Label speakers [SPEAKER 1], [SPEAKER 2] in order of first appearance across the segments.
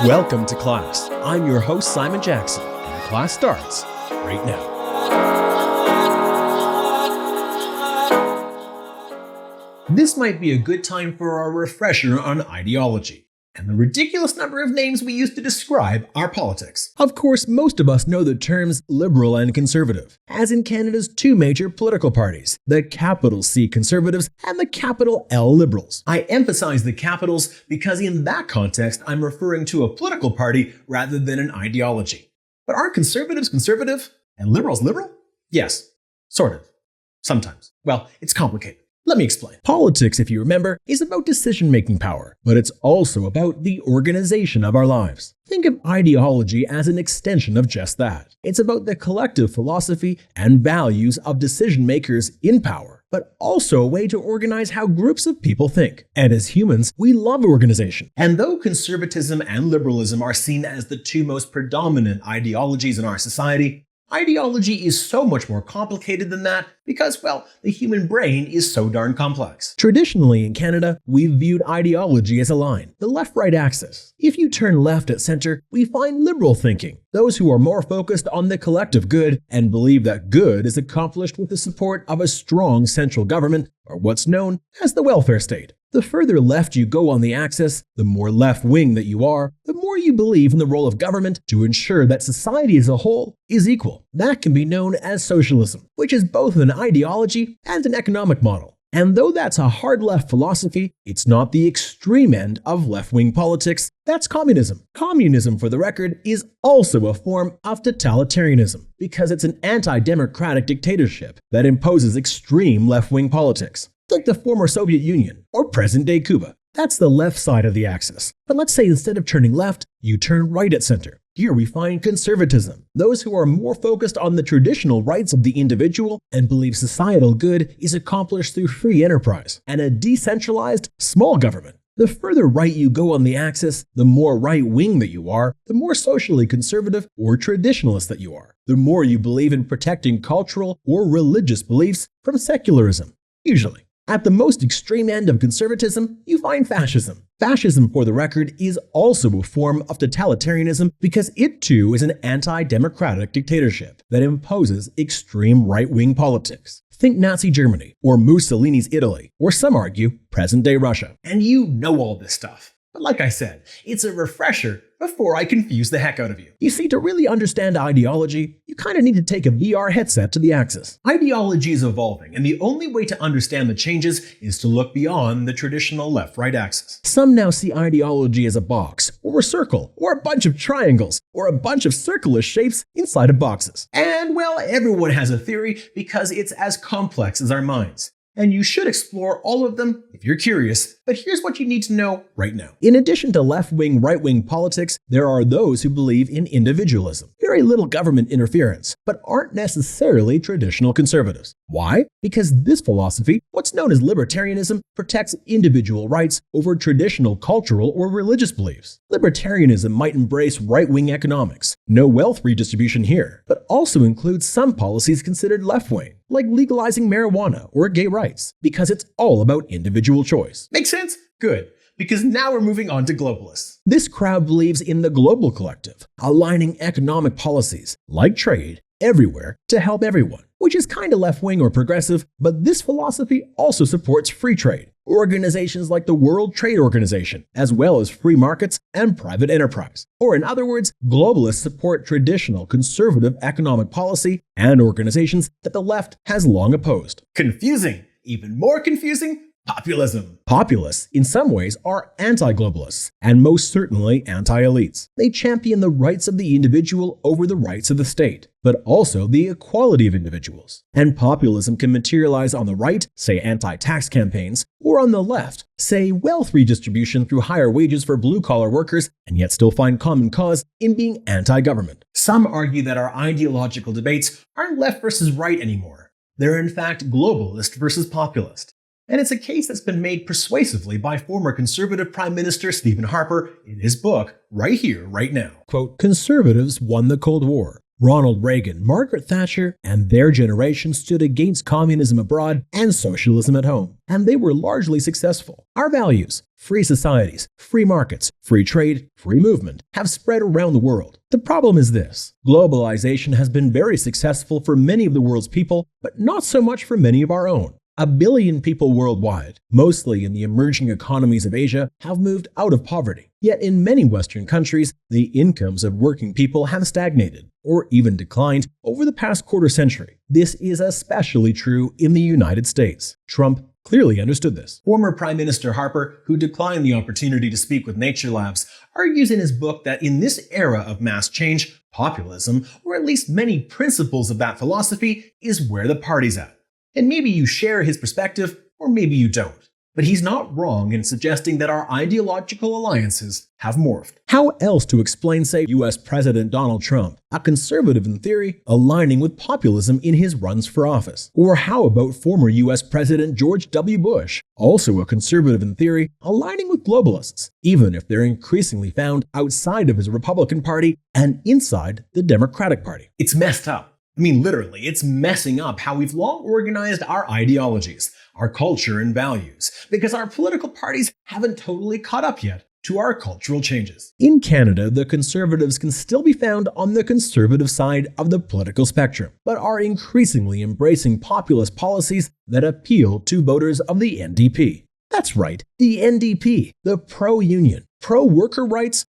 [SPEAKER 1] Welcome to class. I'm your host, Simon Jackson, and class starts right now. This might be a good time for our refresher on ideology and the ridiculous number of names we use to describe our politics. Of course, most of us know the terms liberal and conservative, as in Canada's two major political parties, the capital C Conservatives and the capital L Liberals. I emphasize the capitals because in that context, I'm referring to a political party rather than an ideology. But aren't conservatives conservative and liberals liberal? Yes, sort of. Sometimes. Well, it's complicated. Let me explain. Politics, if you remember, is about decision-making power, but it's also about the organization of our lives. Think of ideology as an extension of just that. It's about the collective philosophy and values of decision-makers in power, but also a way to organize how groups of people think. And as humans, we love organization. And though conservatism and liberalism are seen as the two most predominant ideologies in our society, ideology is so much more complicated than that because, well, the human brain is so darn complex. Traditionally in Canada, we've viewed ideology as a line, the left-right axis. If you turn left at center, we find liberal thinking, those who are more focused on the collective good and believe that good is accomplished with the support of a strong central government, or what's known as the welfare state. The further left you go on the axis, the more left-wing that you are, the more you believe in the role of government to ensure that society as a whole is equal. That can be known as socialism, which is both an ideology and an economic model. And though that's a hard left philosophy, it's not the extreme end of left-wing politics. That's communism. Communism, for the record, is also a form of totalitarianism because it's an anti-democratic dictatorship that imposes extreme left-wing politics, like the former Soviet Union or present-day Cuba. That's the left side of the axis. But let's say instead of turning left, you turn right at center. Here we find conservatism, those who are more focused on the traditional rights of the individual and believe societal good is accomplished through free enterprise and a decentralized, small government. The further right you go on the axis, the more right-wing that you are, the more socially conservative or traditionalist that you are, the more you believe in protecting cultural or religious beliefs from secularism, usually. At the most extreme end of conservatism, you find fascism. Fascism, for the record, is also a form of totalitarianism because it too is an anti-democratic dictatorship that imposes extreme right-wing politics. Think Nazi Germany, or Mussolini's Italy, or some argue present-day Russia. And you know all this stuff. But like I said, it's a refresher before I confuse the heck out of you. You see, to really understand ideology, you kind of need to take a VR headset to the axis. Ideology is evolving, and the only way to understand the changes is to look beyond the traditional left-right axis. Some now see ideology as a box, or a circle, or a bunch of triangles, or a bunch of circular shapes inside of boxes. And well, everyone has a theory because it's as complex as our minds. And you should explore all of them if you're curious, but here's what you need to know right now. In addition to left-wing, right-wing politics, there are those who believe in individualism, very little government interference, but aren't necessarily traditional conservatives. Why? Because this philosophy, what's known as libertarianism, protects individual rights over traditional cultural or religious beliefs. Libertarianism might embrace right-wing economics, no wealth redistribution here, but also includes some policies considered left-wing, like legalizing marijuana or gay rights, because it's all about individual choice. Make sense? Good. Because now we're moving on to globalists. This crowd believes in the global collective, aligning economic policies, like trade, everywhere to help everyone, which is kind of left-wing or progressive, but this philosophy also supports free trade, organizations like the World Trade Organization, as well as free markets and private enterprise. Or in other words, globalists support traditional conservative economic policy and organizations that the left has long opposed. Confusing. Even more confusing? Populism. Populists, in some ways, are anti-globalists, and most certainly anti-elites. They champion the rights of the individual over the rights of the state, but also the equality of individuals. And populism can materialize on the right, say anti-tax campaigns, or on the left, say wealth redistribution through higher wages for blue-collar workers, and yet still find common cause in being anti-government. Some argue that our ideological debates aren't left versus right anymore. They're in fact globalist versus populist. And it's a case that's been made persuasively by former conservative Prime Minister Stephen Harper in his book, Right Here, Right Now. Quote, "Conservatives won the Cold War. Ronald Reagan, Margaret Thatcher, and their generation stood against communism abroad and socialism at home, and they were largely successful. Our values, free societies, free markets, free trade, free movement, have spread around the world. The problem is this: globalization has been very successful for many of the world's people, but not so much for many of our own. 1 billion people worldwide, mostly in the emerging economies of Asia, have moved out of poverty. Yet in many Western countries, the incomes of working people have stagnated, or even declined, over the past quarter century. This is especially true in the United States. Trump clearly understood this. Former Prime Minister Harper, who declined the opportunity to speak with NatureLabs, argues in his book that in this era of mass change, populism, or at least many principles of that philosophy, is where the party's at. And maybe you share his perspective, or maybe you don't. But he's not wrong in suggesting that our ideological alliances have morphed. How else to explain, say, US President Donald Trump, a conservative in theory, aligning with populism in his runs for office? Or how about former US President George W. Bush, also a conservative in theory, aligning with globalists, even if they're increasingly found outside of his Republican Party and inside the Democratic Party? It's messed up. I mean, literally, it's messing up how we've long organized our ideologies, our culture and values, because our political parties haven't totally caught up yet to our cultural changes. In Canada, the Conservatives can still be found on the conservative side of the political spectrum, but are increasingly embracing populist policies that appeal to voters of the NDP. That's right, the NDP, the pro-union, pro-worker rights,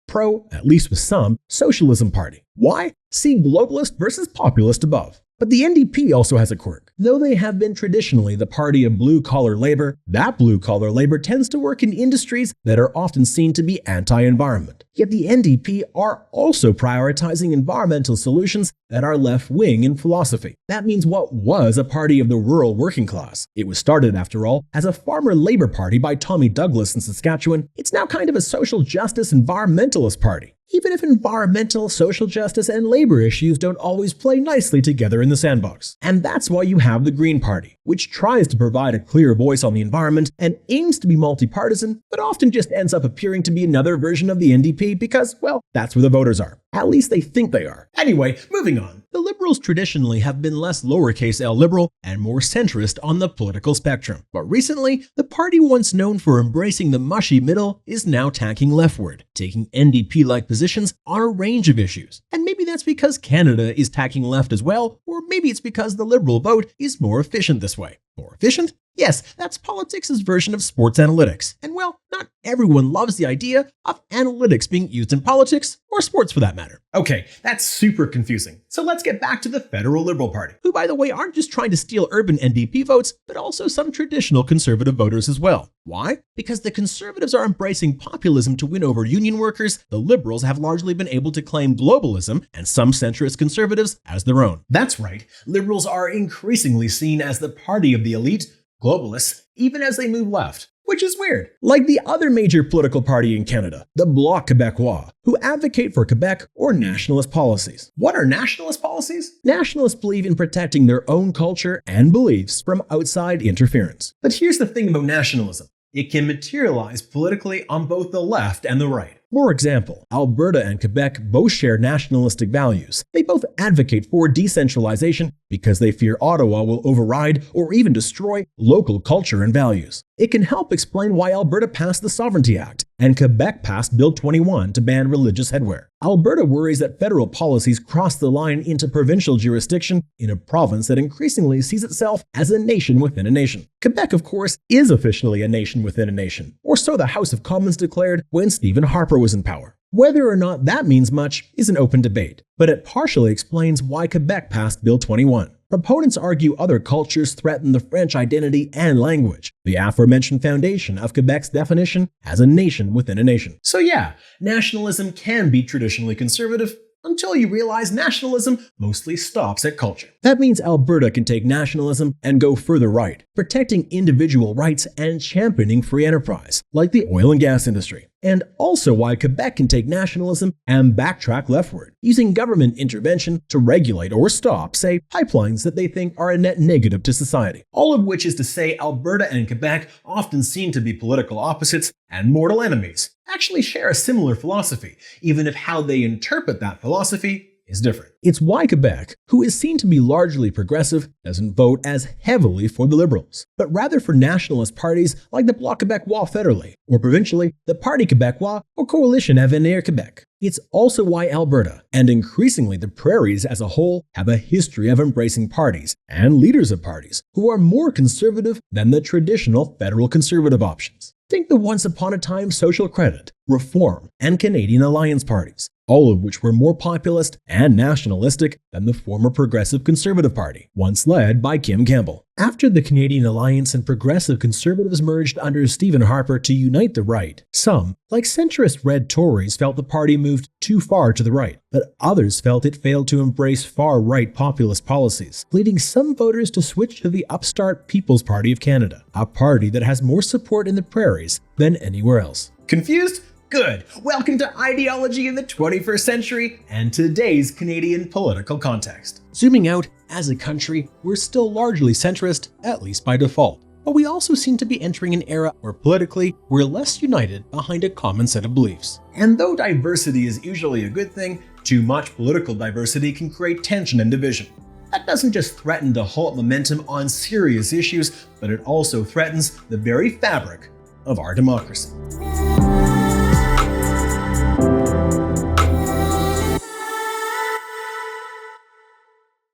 [SPEAKER 1] at least with some, socialism party. Why? See globalist versus populist above. But the NDP also has a quirk. Though they have been traditionally the party of blue-collar labor, that blue-collar labor tends to work in industries that are often seen to be anti-environment. Yet the NDP are also prioritizing environmental solutions that are left-wing in philosophy. That means what was a party of the rural working class. It was started, after all, as a farmer labor party by Tommy Douglas in Saskatchewan. It's now kind of a social justice environmentalist party. Even if environmental, social justice, and labor issues don't always play nicely together in the sandbox. And that's why you have the Green Party, which tries to provide a clear voice on the environment and aims to be multi-partisan, but often just ends up appearing to be another version of the NDP because, well, that's where the voters are. At least they think they are. Anyway, moving on. The Liberals traditionally have been less lowercase l liberal and more centrist on the political spectrum. But recently, the party once known for embracing the mushy middle is now tacking leftward, taking NDP-like positions on a range of issues. And maybe that's because Canada is tacking left as well, or maybe it's because the Liberal vote is more efficient this way. More efficient? Yes, that's politics' version of sports analytics. And well, not everyone loves the idea of analytics being used in politics, or sports for that matter. Okay, that's super confusing. So let's get back to the Federal Liberal Party, who by the way aren't just trying to steal urban NDP votes, but also some traditional conservative voters as well. Why? Because the Conservatives are embracing populism to win over union workers, the Liberals have largely been able to claim globalism and some centrist conservatives as their own. That's right, Liberals are increasingly seen as the party of the elite, globalists, even as they move left. Which is weird. Like the other major political party in Canada, the Bloc Québécois, who advocate for Quebec or nationalist policies. What are nationalist policies? Nationalists believe in protecting their own culture and beliefs from outside interference. But here's the thing about nationalism. It can materialize politically on both the left and the right. For example, Alberta and Quebec both share nationalistic values. They both advocate for decentralization because they fear Ottawa will override or even destroy local culture and values. It can help explain why Alberta passed the Sovereignty Act and Quebec passed Bill 21 to ban religious headwear. Alberta worries that federal policies cross the line into provincial jurisdiction in a province that increasingly sees itself as a nation within a nation. Quebec, of course, is officially a nation within a nation, or so the House of Commons declared when Stephen Harper was in power. Whether or not that means much is an open debate, but it partially explains why Quebec passed Bill 21. Proponents argue other cultures threaten the French identity and language, the aforementioned foundation of Quebec's definition as a nation within a nation. So yeah, nationalism can be traditionally conservative, until you realize nationalism mostly stops at culture. That means Alberta can take nationalism and go further right, protecting individual rights and championing free enterprise, like the oil and gas industry. And also why Quebec can take nationalism and backtrack leftward, using government intervention to regulate or stop, say, pipelines that they think are a net negative to society. All of which is to say Alberta and Quebec, often seen to be political opposites and mortal enemies, actually share a similar philosophy, even if how they interpret that philosophy is different. It's why Quebec, who is seen to be largely progressive, doesn't vote as heavily for the Liberals, but rather for nationalist parties like the Bloc Québécois federally, or provincially, the Parti Québécois or Coalition Avenir Québec. It's also why Alberta, and increasingly the prairies as a whole, have a history of embracing parties and leaders of parties who are more conservative than the traditional federal conservative options. Think the once upon a time Social Credit, Reform, and Canadian Alliance parties, all of which were more populist and nationalistic than the former Progressive Conservative Party, once led by Kim Campbell. After the Canadian Alliance and Progressive Conservatives merged under Stephen Harper to unite the right, some, like centrist Red Tories, felt the party moved too far to the right, but others felt it failed to embrace far-right populist policies, leading some voters to switch to the upstart People's Party of Canada, a party that has more support in the prairies than anywhere else. Confused? Good. Welcome to Ideology in the 21st Century and today's Canadian political context. Zooming out, as a country, we're still largely centrist, at least by default. But we also seem to be entering an era where politically, we're less united behind a common set of beliefs. And though diversity is usually a good thing, too much political diversity can create tension and division. That doesn't just threaten to halt momentum on serious issues, but it also threatens the very fabric of our democracy.